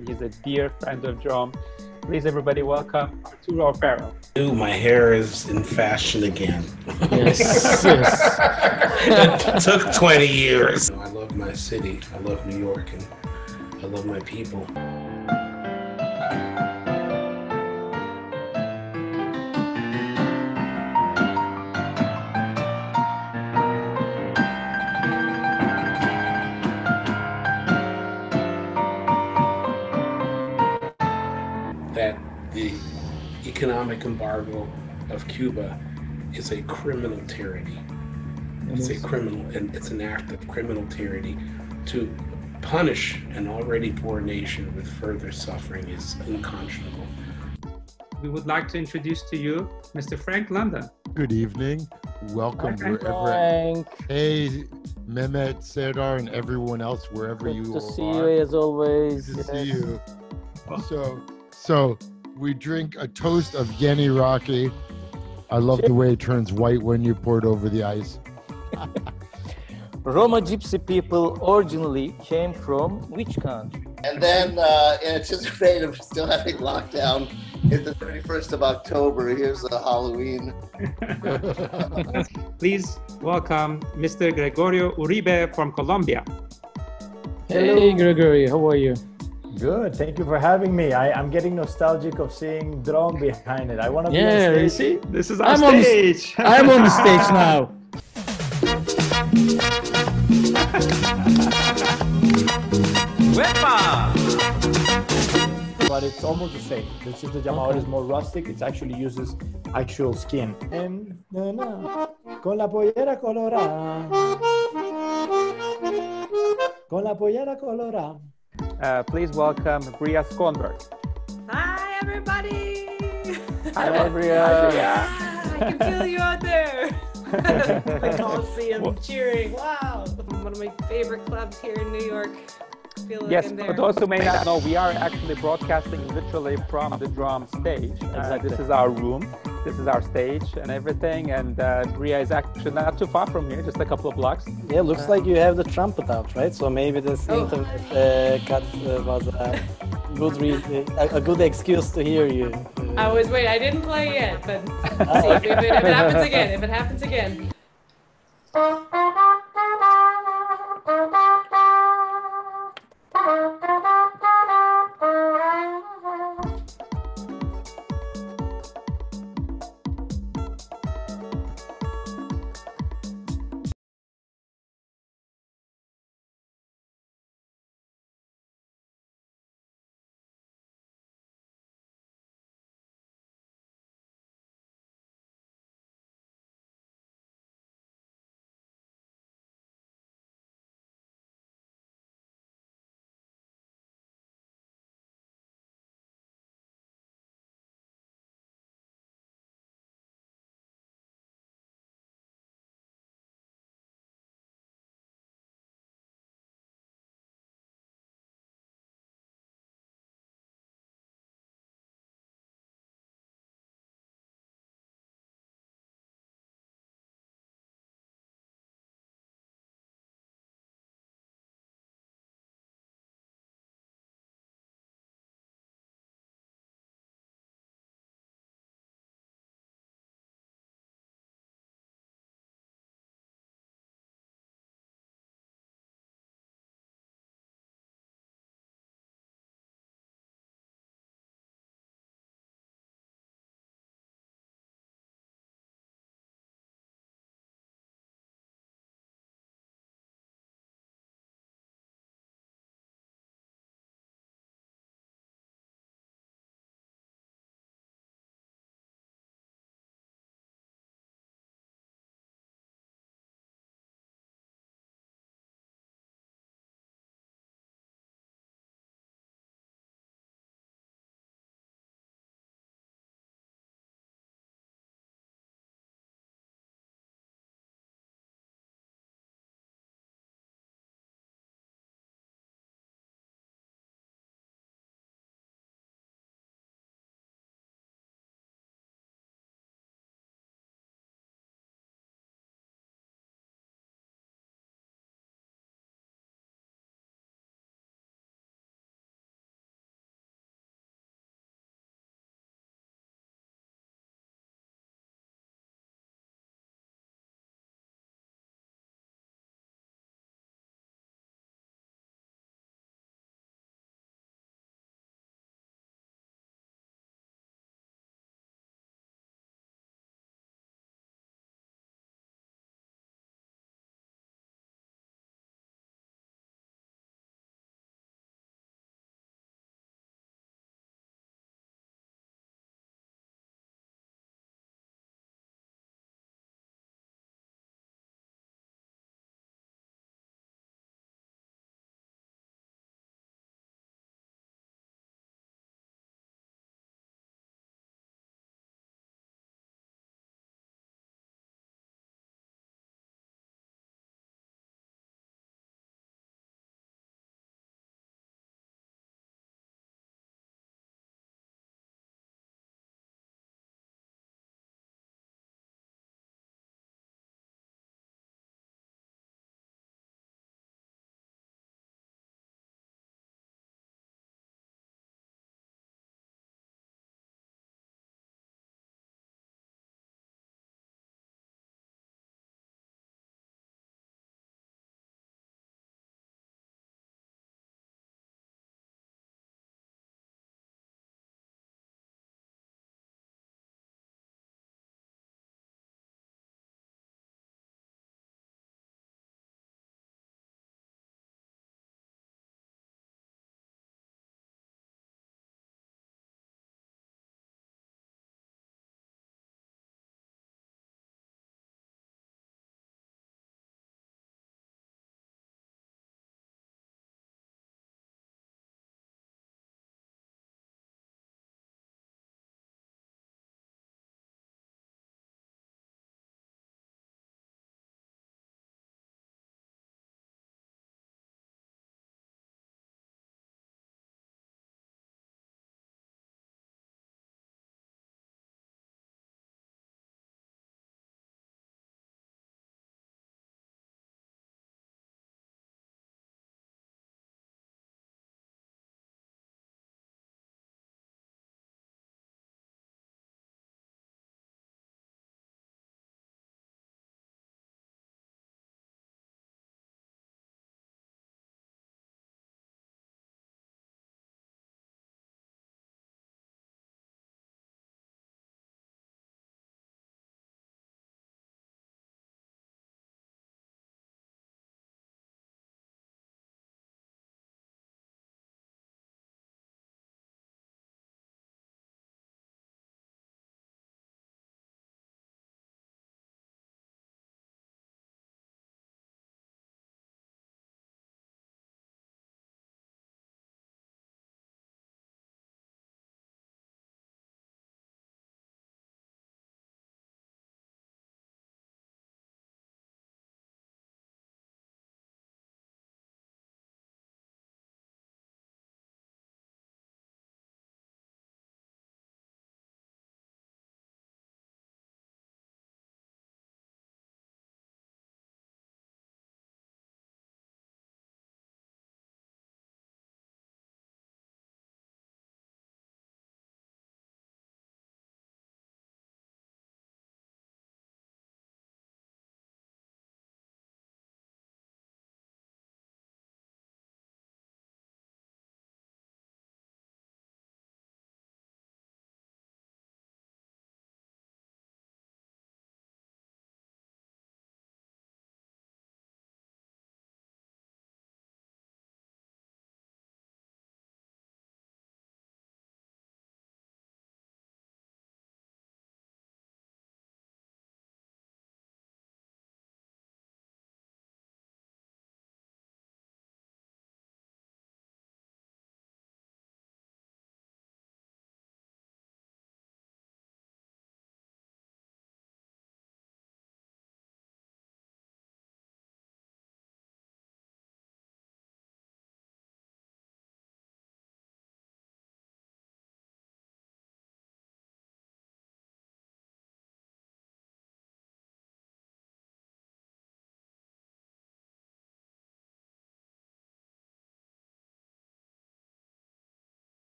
He's a dear friend of Drom. Please, everybody, welcome Arturo O Farrill. Dude, my hair is in fashion again. Yes, yes. It took 20 years. I love my city. I love New York, and I love my people. That the economic embargo of Cuba is a criminal tyranny. It's a criminal, and it's an act of criminal tyranny. To punish an already poor nation with further suffering is unconscionable. We would like to introduce to you Mr. Frank London. Good evening. Welcome Frank. wherever. Hey, Mehmet, Serdar, and everyone else, wherever you Good are. to see you as always. Good to see you. So we drink a toast of Yeni Rocky. I love the way it turns white when you pour it over the ice. Roma Gypsy people originally came from which country? And then, in anticipation of still having lockdown, it's the 31st of October. Here's Halloween. Please welcome Mr. Gregorio Uribe from Colombia. Hey, Gregorio, how are you? Good, thank you for having me. I'm getting nostalgic of seeing Drom behind it. I want to be Yeah, on you stage. see? This is our stage. I'm on the stage now. But it's almost the same. It's just the Jamahor is more rustic. It actually uses actual skin. And con la pollera colorada. Con la pollera colorada. Please welcome Bria Skonberg. Hi, everybody. Hi, Bria. I can feel you out there. The Coliseum cheering. Wow. One of my favorite clubs here in New York. Feel like Yes, I'm there. for those who may not know, we are actually broadcasting literally from the Drom stage. This is our room, this is our stage and everything, and Bria is actually not too far from here, just a couple of blocks. Yeah, looks like you have the trumpet out, right? So maybe this internet cut was a good excuse to hear you. I was waiting. I didn't play yet, but see if it happens again. If it happens again.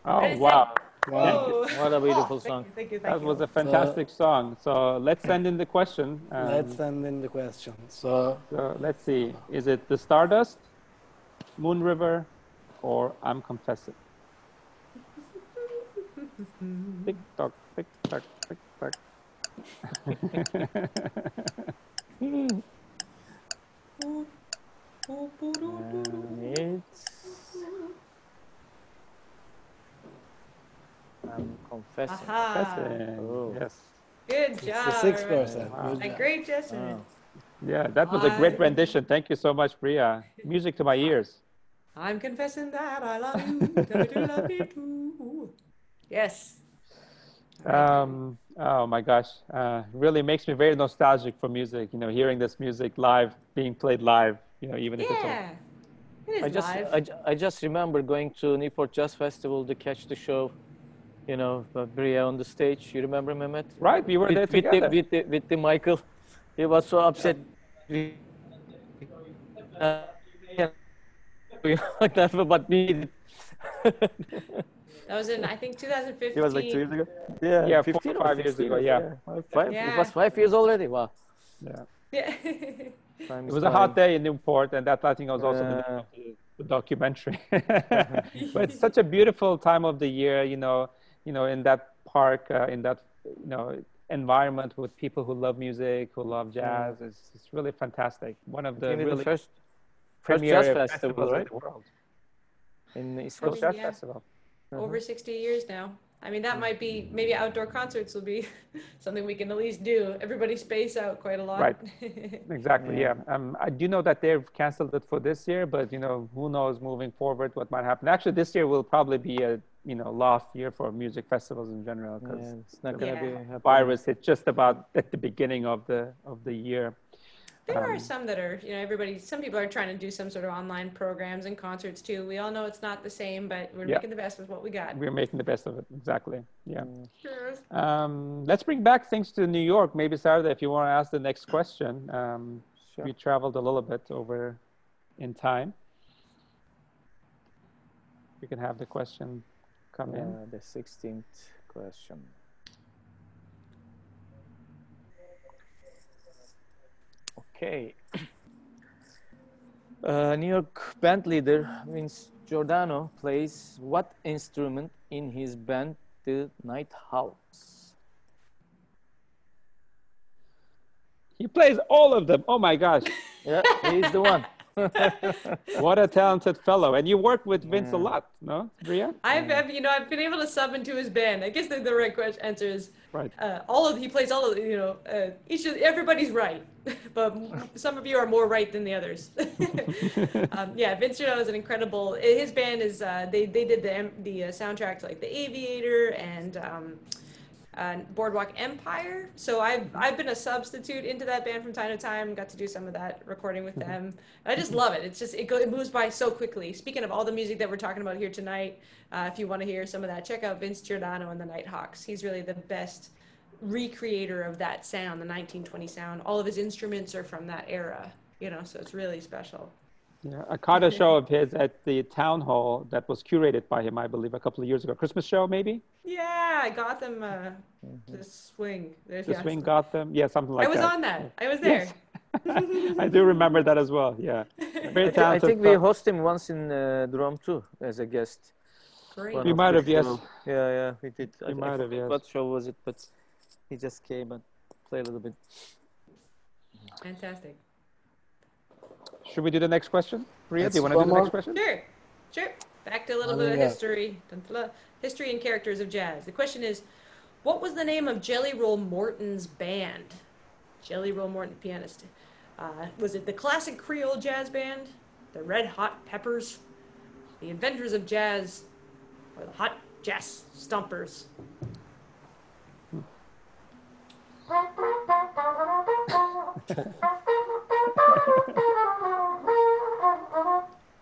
Oh, wow. Wow, what a beautiful Oh, song. Thank you. That was a fantastic song. So let's send in the question. Let's send in the question. So So let's see. Is it The Stardust, Moon River, or I'm Confessing? Tick tock, tick tock, tick tock. It's I'm confessing. Confessing. Oh. Yes. Good it's job. the 6%. Wow. Good A job. great gesture. Wow. Yeah, that was a great I- rendition. Thank you so much, Bria. Music to my ears. I'm confessing that I love you. Tell me to love me too. Yes. Oh my gosh, really makes me very nostalgic for music. You know, hearing this music live, being played live. You know, even if it's Yeah. It is live. I just remember going to Newport Jazz Festival to catch the show. You know, Bria on the stage. You remember, Mehmet? right. We were there together. With the Michael. He was so upset. Like that, but me. That was in, I think, 2015. He was like 2 years ago. Yeah, Yeah, 15 4 or 5 years ago. Yeah, Five. Yeah. It was 5 years already. Wow. yeah. Yeah. Time It is was a hot flying. day in Newport, and that I think was also the name of the documentary. But it's such a beautiful time of the year. You know, in that park, in that environment with people who love music, who love jazz. It's really fantastic. One of the Maybe really the first premier jazz festivals festival, in right? the world. In the East First Coast. Jazz Yeah. Festival. Over 60 years now. I mean, that might be, maybe outdoor concerts will be something we can at least do. Everybody space out quite a lot. Right. Exactly. Yeah. I do know that they've canceled it for this year, but who knows moving forward what might happen. Actually, this year will probably be a lost year for music festivals in general because Yeah, it's not gonna be happening. virus hit just about at the beginning of the year. There are some that are, some people are trying to do some sort of online programs and concerts too. We all know it's not the same, but we're making the best with what we got. We're making the best of it. Exactly. Yeah. Sure. Let's bring back things to New York. Maybe Sarah, if you want to ask the next question. Sure. We traveled a little bit over in time. We can have the question come in. The 16th question. Okay. New York band leader Vince Giordano plays what instrument in his band, the Nighthawks? He plays all of them. Oh my gosh. Yeah, he's the one. What a talented fellow. And you work with Vince a lot, no, Bria? I've been able to sub into his band. I guess the right answer is right. He plays all of, everybody's right, but some of you are more right than the others. Vince Giordano is an incredible. His band is they did the soundtrack to like The Aviator and Boardwalk Empire. So I've been a substitute into that band from time to time. Got to do some of that recording with them. And I just love it. It's just it moves by so quickly. Speaking of all the music that we're talking about here tonight, if you want to hear some of that, check out Vince Giordano and the Nighthawks. He's really the best recreator of that sound, the 1920 sound. All of his instruments are from that era, so it's really special. Yeah, I caught a show of his at the town hall that was curated by him, I believe, a couple of years ago. Christmas show, maybe? Yeah, I got them the swing. The swing got them? Yeah, something like that. I was on that. I was there. I do remember that as well. Yeah. Very I talented think we fellow. host him once in Drom too as a guest. Great. One We of might the have, yes. show. Yeah, we did. We might have, forgot yes. What show was it? But he just came and played a little bit. Fantastic. Should we do the next question? Bria, do Let's you want to do one the more. next question? Sure. Back to a little bit of history. History and characters of jazz. The question is, what was the name of Jelly Roll Morton's band? Jelly Roll Morton, pianist. Was it the Classic Creole Jazz Band, the Red Hot Peppers, the Inventors of Jazz, or the Hot Jazz Stompers?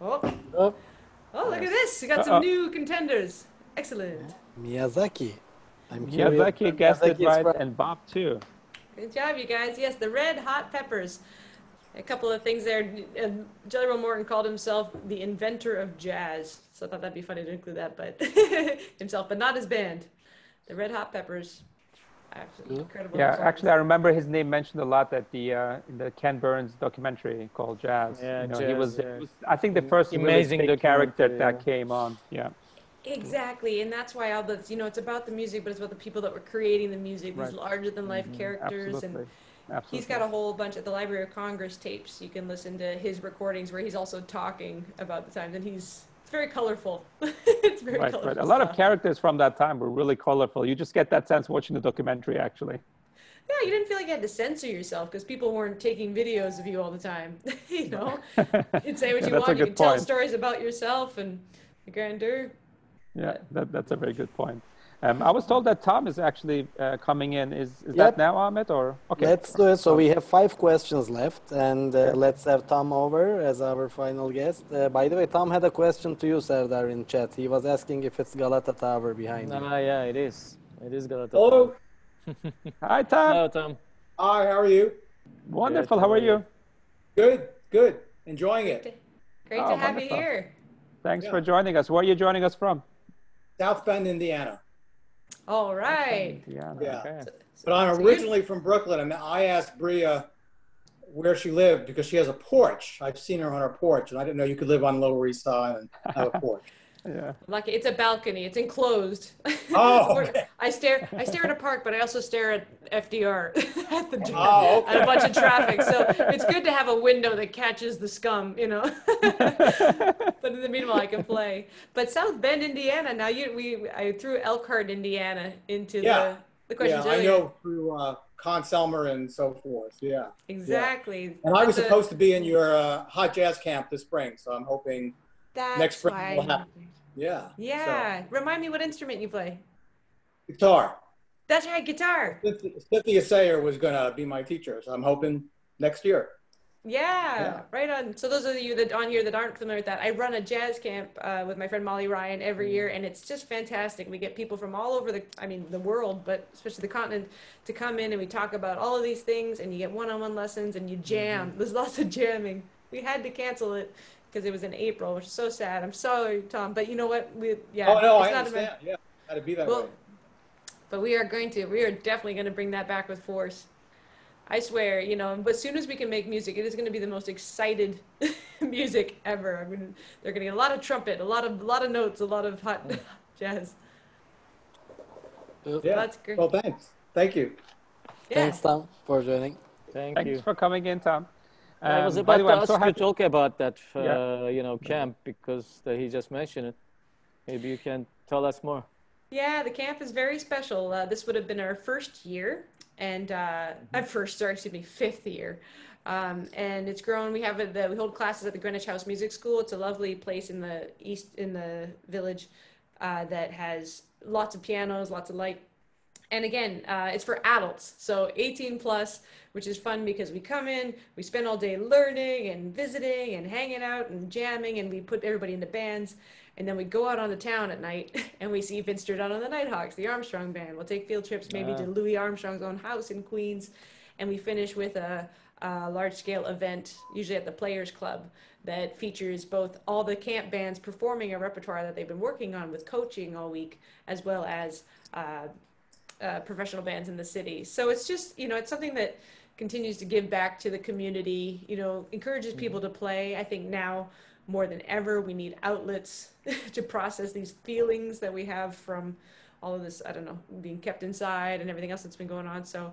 Oh, look at this. We got some new contenders. Excellent. Miyazaki. I'm curious. Miyazaki guessed it Miyazaki's right, from- and Bob too. Good job, you guys. Yes, the Red Hot Peppers. A couple of things there. Jelly Roll Morton called himself the inventor of jazz. So I thought that'd be funny to include that, but himself, but not his band. The Red Hot Peppers. Absolutely incredible. Yeah, songs. actually, I remember his name mentioned a lot at the in the Ken Burns documentary called Jazz. Yeah, you know, Jazz, he was, yeah. it was, I think, the first really Amazing big character documentary, that yeah. came on. Yeah. Exactly, and that's why all the, it's about the music, but it's about the people that were creating the music, these Right. larger-than-life characters. Absolutely. And he's got a whole bunch at the Library of Congress tapes. You can listen to his recordings where he's also talking about the times, and it's very colorful. It's very colorful. Right. A lot of stuff. characters from that time were really colorful. You just get that sense watching the documentary, actually. Yeah, you didn't feel like you had to censor yourself because people weren't taking videos of you all the time. You know, you'd say what you That's a want. You good could tell point. stories about yourself and the grandeur. Yeah, that's a very good point. I was told that Tom is actually coming in. Is Yep. that now, Ahmet, or okay? Let's do it. So we have 5 questions left, and let's have Tom over as our final guest. By the way, Tom had a question to you, Serdar, in chat. He was asking if it's Galata Tower behind you. Yeah, it is. It is Galata. Hello. Hi, Tom. Hello, Tom. Hi, how are you? Wonderful. How are you? Good. Enjoying it. Great Oh, to have wonderful. you here. Thanks Yeah. for joining us. Where are you joining us from? South Bend, Indiana. All right. Yeah. Yeah. Okay. But I'm So you- originally from Brooklyn, and I asked Bria where she lived because she has a porch. I've seen her on her porch, and I didn't know you could live on Lower East Side and have a porch. Yeah. Lucky it's a balcony. It's enclosed. Oh, okay. I stare at a park, but I also stare at FDR at the Oh, okay. at a bunch of traffic. So it's good to have a window that catches the scum, you know. But in the meanwhile, I can play. But South Bend, Indiana. Now I threw Elkhart, Indiana into Yeah. the questions Yeah, I earlier. know through Con Selmer and so forth. Yeah. Exactly. And I was That's supposed to be in your hot jazz camp this spring, so I'm hoping. That's next spring why. will happen. Yeah. Yeah. Remind me what instrument you play. So, guitar. That's right, guitar. Cynthia Sayer was going to be my teacher, so I'm hoping next year. Yeah, right on. So those of you that on here that aren't familiar with that, I run a jazz camp with my friend Molly Ryan every year, and it's just fantastic. We get people from all over the world, but especially the continent, to come in and we talk about all of these things, and you get one-on-one lessons and you jam. There's lots of jamming. We had to cancel it because it was in April, which is so sad. I'm sorry, Tom, but you know what? Oh, no, it's I not understand. Yeah, got to be that way. But we are definitely going to bring that back with force. I swear, but as soon as we can make music, it is going to be the most excited music ever. I mean, they're going to get a lot of trumpet, a lot of notes, a lot of hot jazz. Yeah. That's great. Well, thanks. Thank you. Yeah. Thanks, Tom, for joining. Thank Thanks you. for coming in, Tom. I was By about the way, to I'm ask so you happy. to talk about that, Yeah. camp, because he just mentioned it. Maybe you can tell us more. Yeah, the camp is very special. This would have been our first year, and fifth year. And it's grown. We hold classes at the Greenwich House Music School. It's a lovely place in the village that has lots of pianos, lots of light. And again, it's for adults, so 18 plus, which is fun because we come in, we spend all day learning and visiting and hanging out and jamming, and we put everybody into bands. And then we go out on the town at night and we see Vince Giordano and the Nighthawks, the Armstrong Band. We'll take field trips maybe to Louie Armstrong's own house in Queens. And we finish with a large-scale event, usually at the Players Club, that features both all the camp bands performing a repertoire that they've been working on with coaching all week, as well as professional bands in the city. So it's just, it's something that continues to give back to the community, encourages people to play. I think now more than ever, we need outlets to process these feelings that we have from all of this, I don't know, being kept inside and everything else that's been going on. So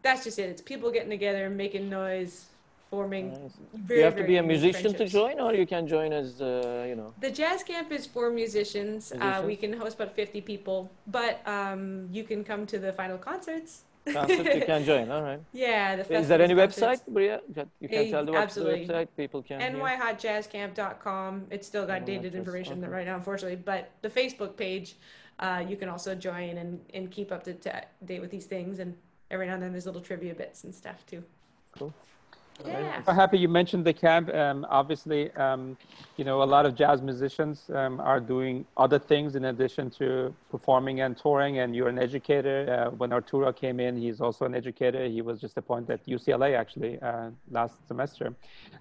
that's just it. It's people getting together, making noise, forming. You have to be a musician to join, or you can join as, The jazz camp is for musicians. We can host about 50 people, but you can come to the final concerts. Concert, you can join, all right. Yeah. Is there any website, Bria? You can tell the absolutely. website, people can nyhotjazzcamp.com. It's still got dated information right now, unfortunately. But the Facebook page, you can also join and keep up to date with these things. And every now and then there's little trivia bits and stuff too. Cool. Yeah. I'm happy you mentioned the camp. Obviously, a lot of jazz musicians are doing other things in addition to performing and touring, and you're an educator. When Arturo came in, he's also an educator. He was just appointed at UCLA, actually, last semester.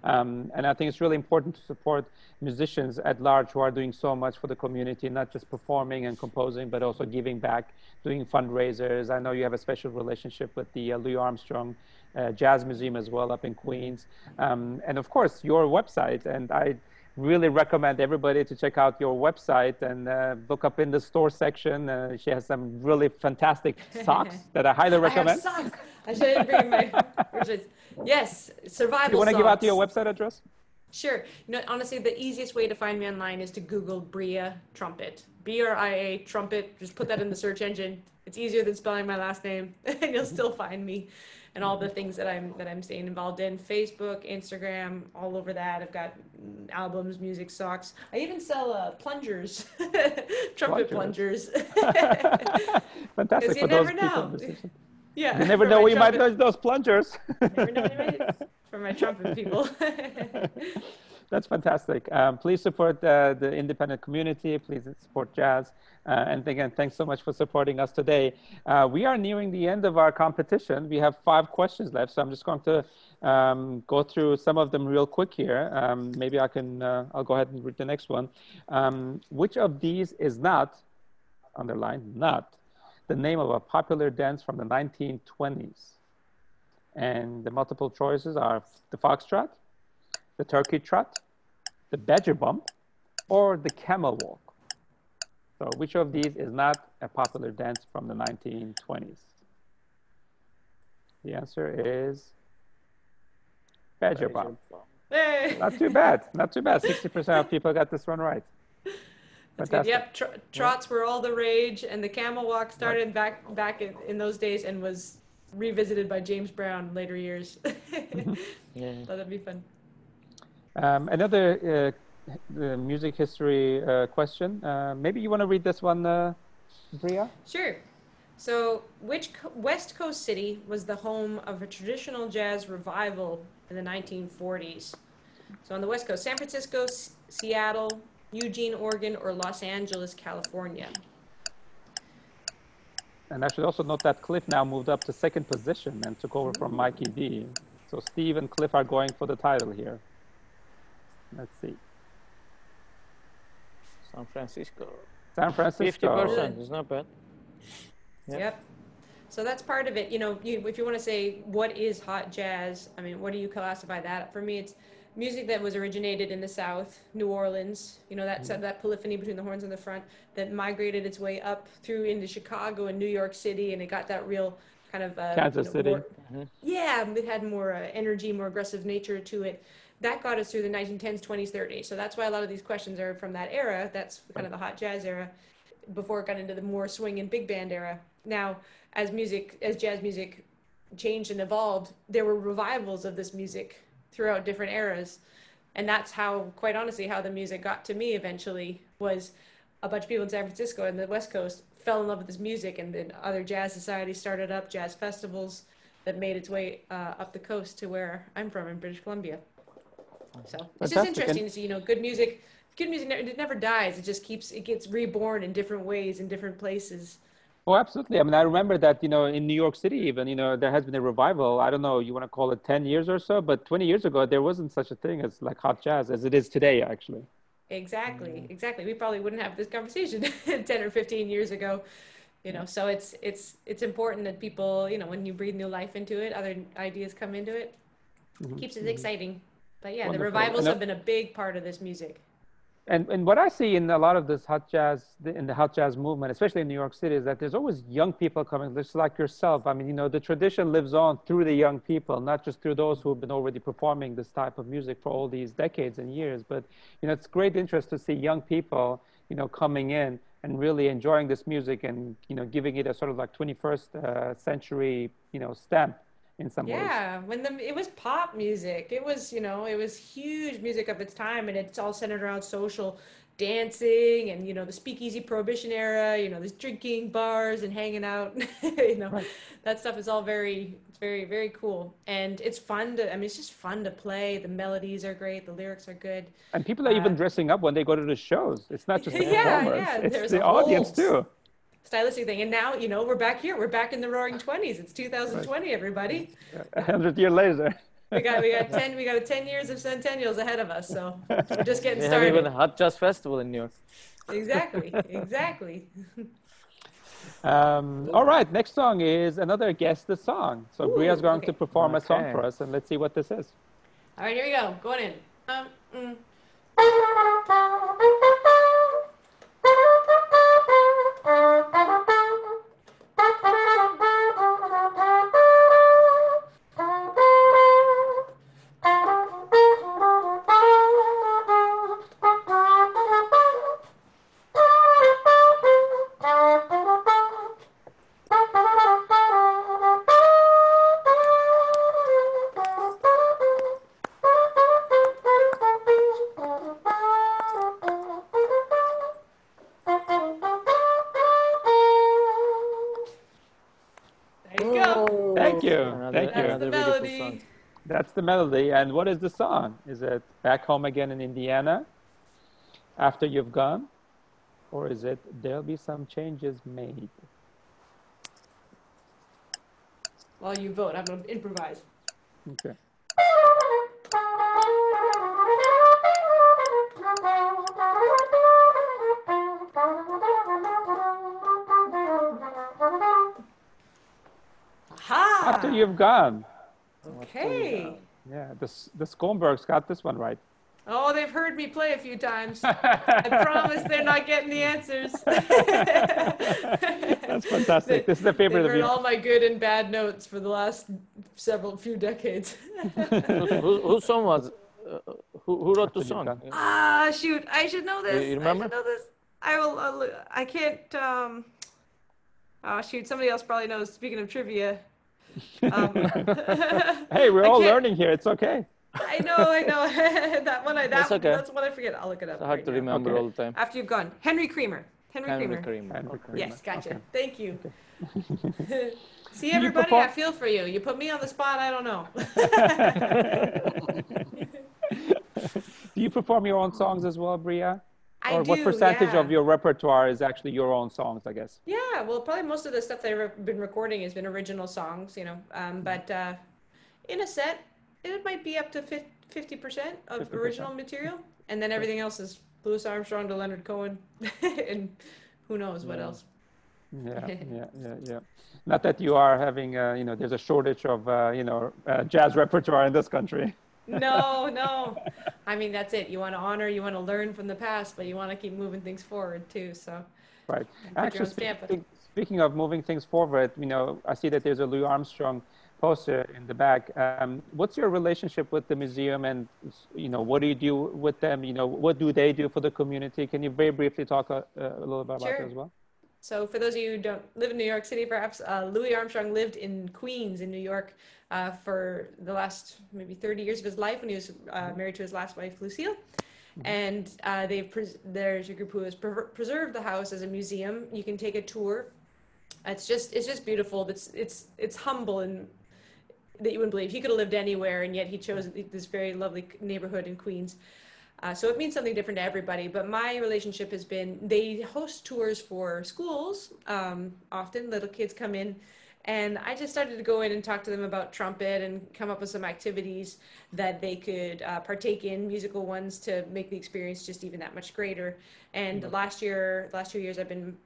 And I think it's really important to support musicians at large who are doing so much for the community, not just performing and composing, but also giving back, doing fundraisers. I know you have a special relationship with the Louie Armstrong Jazz Museum as well up in Queens. And of course, your website. And I really recommend everybody to check out your website and look up in the store section. She has some really fantastic socks that I highly recommend. I have socks. I should bring my... Yes, survival You want to socks. give out your website address? Sure. Honestly, the easiest way to find me online is to Google Bria trumpet. Bria trumpet. Just put that in the search engine. It's easier than spelling my last name, and you'll still find me and all the things that I'm staying involved in. Facebook, Instagram, all over that. I've got albums, music, socks. I even sell plungers, trumpet plungers. Fantastic you for never those know. people. Yeah. You never know where you might lose those plungers. Never know when you might for my trumpet people. That's fantastic. Please support the independent community. Please support jazz. And again, thanks so much for supporting us today. We are nearing the end of our competition. We have 5 questions left, so I'm just going to go through some of them real quick here. Maybe I'll go ahead and read the next one. Which of these is not, underlined, not the name of a popular dance from the 1920s? And the multiple choices are the foxtrot, the turkey trot, the badger bump, or the camel walk. So which of these is not a popular dance from the 1920s? The answer is badger bump. Hey. Not too bad. Not too bad. 60% of people got this one right. That's good. Yep, trots were all the rage, and the camel walk started back in those days and was revisited by James Brown in later years. Yeah. So that'd be fun. Another music history question. Maybe you want to read this one, Bria? Sure. So, which West Coast city was the home of a traditional jazz revival in the 1940s? So on the West Coast, San Francisco, Seattle, Eugene, Oregon, or Los Angeles, California? And I should also note that Cliff now moved up to 2nd position and took over from Mikey D. So Steve and Cliff are going for the title here. Let's see. San Francisco. San Francisco. 50%, it's not bad. Yep. So that's part of it. If you want to say what is hot jazz, I mean, what do you classify that? For me, it's music that was originated in the South, New Orleans, that polyphony between the horns and the front that migrated its way up through into Chicago and New York City, and it got that real kind of Kansas City. Yeah, it had more energy, more aggressive nature to it. That got us through the 1910s, 20s, 30s. So that's why a lot of these questions are from that era. That's kind of the hot jazz era before it got into the more swing and big band era. Now, as jazz music changed and evolved, there were revivals of this music throughout different eras. And that's how, quite honestly, how the music got to me eventually was a bunch of people in San Francisco and the West Coast fell in love with this music, and then other jazz societies started up, jazz festivals that made its way up the coast to where I'm from in British Columbia. So it's just interesting to see, good music it never dies. It gets reborn in different ways in different places. Oh, absolutely. I mean, I remember that, in New York City even, there has been a revival. I don't know, you want to call it 10 years or so, but 20 years ago, there wasn't such a thing as like hot jazz as it is today, actually. Exactly. We probably wouldn't have this conversation 10 or 15 years ago You know, so it's important that people, you know, when you breathe new life into it, other ideas come into it. Keeps it exciting. But yeah, Wonderful. the revivals And, have been a big part of this music. and what I see in a lot of this hot jazz, in the hot jazz movement, especially in New York City, is that there's always young people coming, just like yourself. I mean, you know, the tradition lives on through the young people, not just through those who have been already performing this type of music for all these decades and years. But, you know, it's great interest to see young people, you know, coming in and really enjoying this music and, you know, giving it a sort of like 21st century, you know, stamp in some ways. Yeah, when it was pop music, it was, you know, it was huge music of its time, and it's all centered around social dancing and, you know, the speakeasy prohibition era, you know, this drinking bars and hanging out, you know, that stuff is all it's very, very cool. And it's fun to, I mean, it's just fun to play. The melodies are great. The lyrics are good. And people are even dressing up when they go to the shows. It's not just the yeah, performers, there's it's the a whole audience too. stylistic thing. And now, you know, we're back here. We're back in the roaring 20s. It's 2020, everybody. 100 years later. We got 10 years of centennials ahead of us, so we're just getting We started. have even a hot jazz festival in New York. Exactly. All right, next song is another Guess the Song. So Bria's going to perform a song for us, and let's see what this is. All right, here we go. Going in. Another beautiful song. That's the melody. And what is the song? Is it Back Home Again in Indiana, After You've Gone, or is it There'll Be Some Changes Made? While you vote, I'm going to improvise. Okay. Aha! After You've Gone. Okay. Yeah, the Skonbergs got this one right. Oh, they've heard me play a few times. I promise they're not getting the answers. That's fantastic. This is a favorite They've of heard yours. all my good and bad notes for the last few decades. Whose song was? Who wrote the song? Shoot! I should know this. You remember? I should know this. I will. I can't. Shoot! Somebody else probably knows. Speaking of trivia. Hey, we're all learning here. It's okay. I know. That's what I forget. I'll look it up. It's hard to remember all the time. After You've Gone. Henry Creamer. Henry Creamer. Yes, gotcha. Okay. Thank you. See, everybody, I feel for you. You put me on the spot, I don't know. Do you perform your own songs as well, Bria? I or do, what percentage yeah. of your repertoire is actually your own songs, I guess? Yeah, well, probably most of the stuff that I've been recording has been original songs, you know. But in a set, it might be up to 50% of 50%. Original material. And then everything else is Louie Armstrong to Leonard Cohen and who knows what else. Yeah. Not that you are having, there's a shortage of, jazz repertoire in this country. No. I mean, that's it. You want to honor, you want to learn from the past, but you want to keep moving things forward too. So, right. Actually, speaking of moving things forward, I see that there's a Louie Armstrong poster in the back. What's your relationship with the museum, and what do you do with them? What do they do for the community? Can you very briefly talk a little bit about that as well? So for those of you who don't live in New York City, perhaps, Louie Armstrong lived in Queens in New York for the last maybe 30 years of his life when he was married to his last wife, Lucille. And there's a group who has preserved the house as a museum. You can take a tour. It's just beautiful. It's humble and that you wouldn't believe. He could have lived anywhere, and yet he chose this very lovely neighborhood in Queens. So it means something different to everybody, but my relationship has been, they host tours for schools, often little kids come in And I just started to go in and talk to them about trumpet and come up with some activities that they could partake in, musical ones, to make the experience just even that much greater. And last 2 years, I've been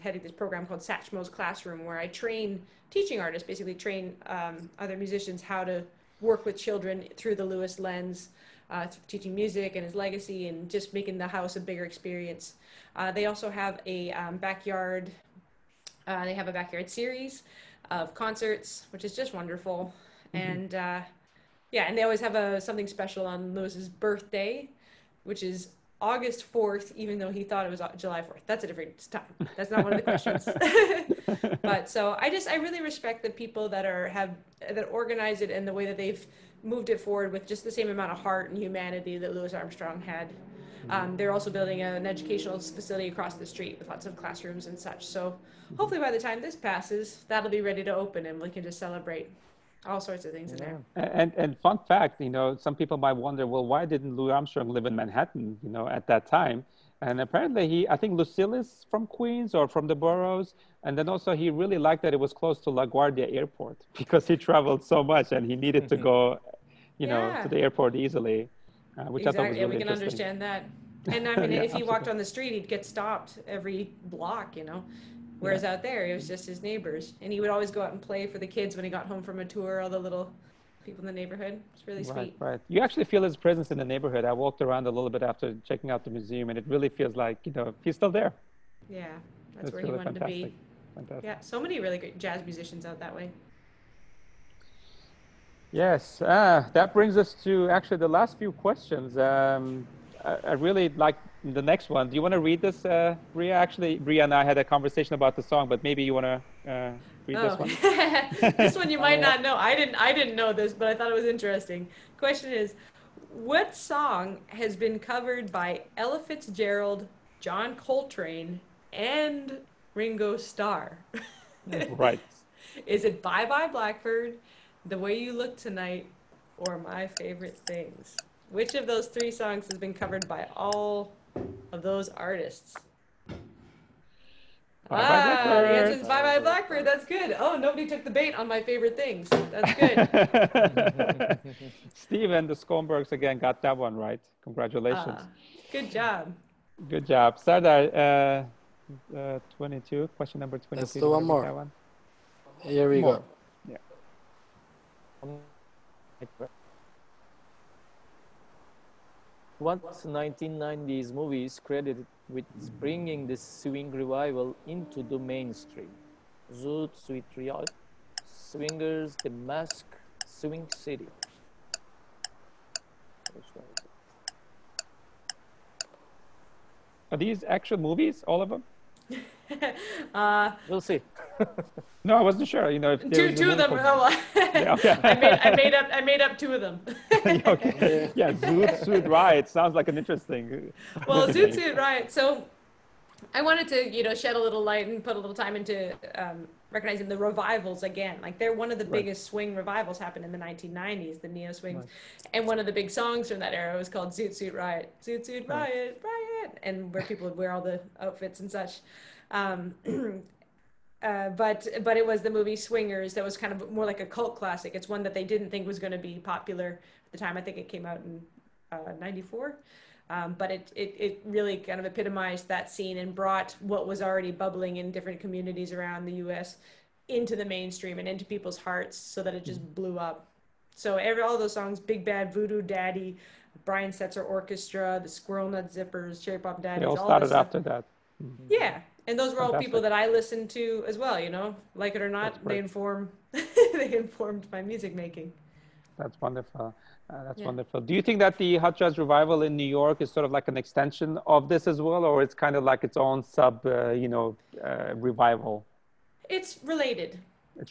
heading this program called Satchmo's Classroom, where I train teaching artists, basically train other musicians how to work with children through the Lewis lens, teaching music and his legacy and just making the house a bigger experience. They also have a backyard series of concerts, which is just wonderful. And and they always have something special on Lewis's birthday, which is August 4th, even though he thought it was July 4th. That's a different time. That's not one of the questions. But so I really respect the people that organize it and the way that they've moved it forward with just the same amount of heart and humanity that Louie Armstrong had. They're also building an educational facility across the street with lots of classrooms and such. So hopefully by the time this passes, that'll be ready to open and we can just celebrate all sorts of things in there. And fun fact, some people might wonder, well, why didn't Louie Armstrong live in Manhattan, at that time? And apparently I think Lucille is from Queens or from the boroughs. And then also he really liked that it was close to LaGuardia Airport because he traveled so much and he needed to go, to the airport easily, which I thought was really we can understand that. And I mean, if he walked on the street, he'd get stopped every block, Whereas out there, it was just his neighbors. And he would always go out and play for the kids when he got home from a tour, all the little people in the neighborhood. It's really sweet. Right. You actually feel his presence in the neighborhood. I walked around a little bit after checking out the museum, and it really feels like, he's still there. Yeah, that's where he wanted to be. Fantastic. Yeah, so many really great jazz musicians out that way. Yes, that brings us to actually the last few questions. I really like the next one. Do you want to read this, Bria? Actually, Bria and I had a conversation about the song, but maybe you want to read this one? This one you might not know. I didn't know this, but I thought it was interesting. Question is, what song has been covered by Ella Fitzgerald, John Coltrane, and Ringo Starr? Right. Is it Bye Bye Blackbird, The Way You Look Tonight, or My Favorite Things? Which of those three songs has been covered by all of those artists? Bye Bye Blackbird. The answer is Bye Bye Blackbird. That's good. Oh, nobody took the bait on My Favorite Things. That's good. Steve and the Skonbergs again got that one right. Congratulations. Good job. Good job. Sardar, 22, question number 22. Let's do one more. Here we go. Yeah. What 1990s movie is credited with bringing the swing revival into the mainstream? Zoot, Sweet Riot, Swingers, The Mask, Swing City. Which one is it? Are these actual movies, all of them? We'll see. No, I wasn't sure. If two of them. Yeah, okay. I made up two of them. Okay. Yeah, Zoot Suit Riot sounds like an interesting. Well, Zoot Suit Riot. So, I wanted to shed a little light and put a little time into recognizing the revivals again. Like they're one of the biggest swing revivals happened in the 1990s, the neo swings, and one of the big songs from that era was called Zoot Suit Riot. Zoot Suit Riot, Riot, and where people would wear all the outfits and such. But it was the movie Swingers that was kind of more like a cult classic. It's one that they didn't think was going to be popular at the time. I think it came out in 94. But it really kind of epitomized that scene and brought what was already bubbling in different communities around the U.S. into the mainstream and into people's hearts so that it just blew up. So all those songs, Big Bad Voodoo Daddy, Brian Setzer Orchestra, the Squirrel Nut Zippers, Cherry Pop Daddies. They all started after that. Mm-hmm. Yeah. And those were all people that I listened to as well, like it or not, they informed my music making. That's wonderful. That's wonderful. Do you think that the hot jazz revival in New York is sort of like an extension of this as well, or it's kind of like its own revival? It's related.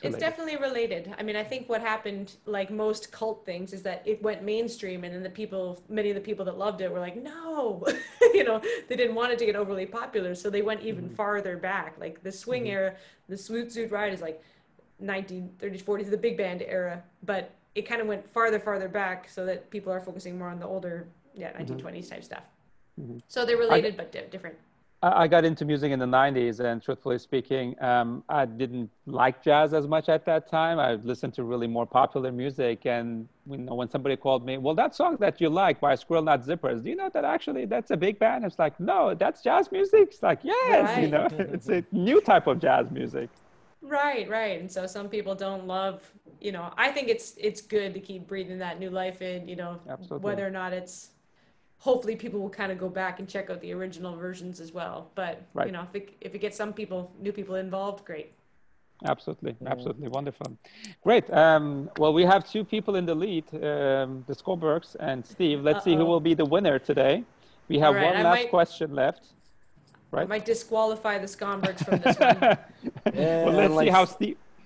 It's definitely related. I mean, I think what happened, like most cult things, is that it went mainstream, and then many of the people that loved it were like, no, they didn't want it to get overly popular, so they went even farther back. Like the swing era, the Zoot Suit Riot is like 1930s, 40s, the big band era, but it kind of went farther back so that people are focusing more on the older, 1920s type stuff. So they're related but different. I got into music in the 90s, and truthfully speaking, I didn't like jazz as much at that time. I listened to really more popular music. And when somebody called me, well, that song that you like by Squirrel Nut Zippers, do you know that actually that's a big band? It's like, no, that's jazz music. It's like, yes, Right. it's a new type of jazz music. Right, right. And so some people don't love, I think it's good to keep breathing that new life in, Absolutely. whether or not it's, hopefully people will kind of go back and check out the original versions as well. But, Right. if it gets some people, new people involved, great. Absolutely, absolutely wonderful. Great. Well, we have two people in the lead, the Skonbergs and Steve. Let's see who will be the winner today. We have All right, one last question left. I Right? might disqualify the Skonbergs from this one. Well,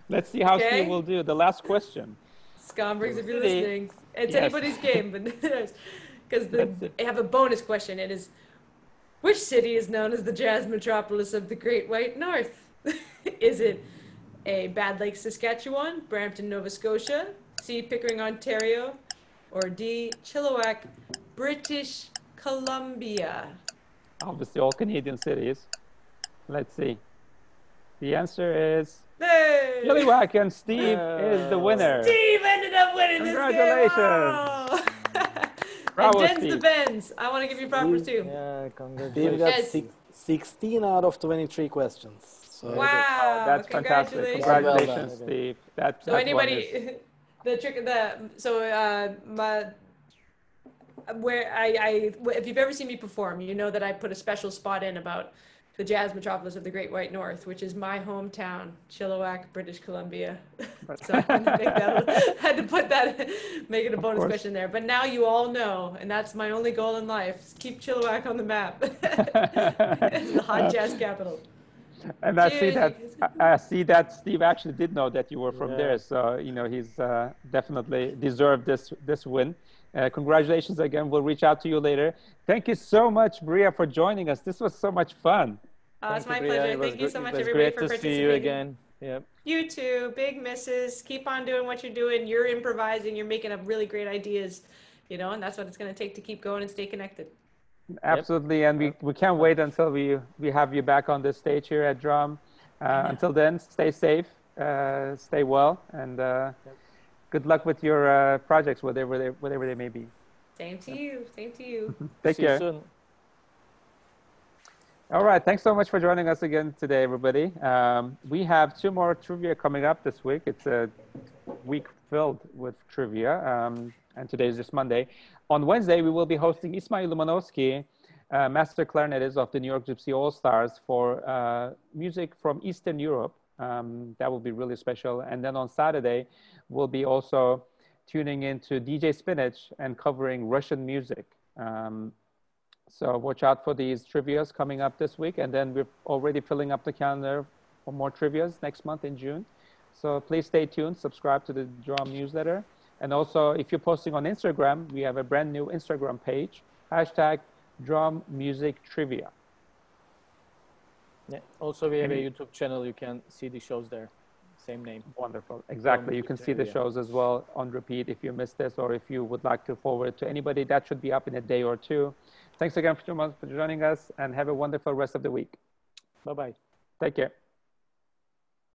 let's see how Steve will do. The last question. Skonbergs, if you're listening, it's Yes. anybody's game, but because they have a bonus question. It is, which city is known as the jazz metropolis of the Great White North? Is it A, Bad Lake, Saskatchewan, Brampton, Nova Scotia, C, Pickering, Ontario, or D, Chilliwack, British Columbia? Obviously, all Canadian cities. Let's see. The answer is Hey! Chilliwack, and Steve is the winner. Steve ended up winning this game. Congratulations. Wow. Bravo, And Den's Steve. the Benz. I want to give you props too. Yeah, Steve congratulations. got Yes. 16 out of 23 questions. So wow. That's fantastic. Congratulations. Congratulations, Well done. Steve. That So one anybody, is- the trick of if you've ever seen me perform, you know that I put a special spot in about the jazz metropolis of the Great White North, which is my hometown, Chilliwack, British Columbia. So I had to put that, make it a bonus course. question there. But now you all know, and that's my only goal in life: is keep Chilliwack on the map, the hot jazz capital. And I see that Steve actually did know that you were from there, so he's definitely deserved this win. Congratulations again. We'll reach out to you later. Thank you so much, Bria, for joining us. This was so much fun. It's my Bria. pleasure. It was Thank you so much, it was everybody, great for to participating. see you again. Yep. You too. Big misses. Keep on doing what you're doing. You're improvising. You're making up really great ideas, and that's what it's going to take to keep going and stay connected. Absolutely, and we can't wait until we have you back on this stage here at Drom. Until then, stay safe, stay well, and good luck with your projects, whatever they may be. Same to you. Same to you. Take See you care. soon. All right, thanks so much for joining us again today, everybody. We have 2 more trivia coming up this week. It's a week filled with trivia, and today is just Monday. On Wednesday, we will be hosting Ismail Lumanovsky, master clarinetist of the New York Gypsy All-Stars, for music from Eastern Europe. That will be really special. And then on Saturday, we'll be also tuning into DJ Spinach and covering Russian music. So watch out for these trivias coming up this week. And then we're already filling up the calendar for more trivias next month in June. So please stay tuned, subscribe to the Drom newsletter. And also, if you're posting on Instagram, we have a brand new Instagram page, #Drom Music Trivia. Yeah. Also, we have a YouTube channel. You can see the shows there. Same name. Wonderful. Exactly. You can see the shows as well on repeat if you missed this, or if you would like to forward it to anybody. That should be up in a day or two. Thanks again for joining us, and have a wonderful rest of the week. Bye-bye. Take care.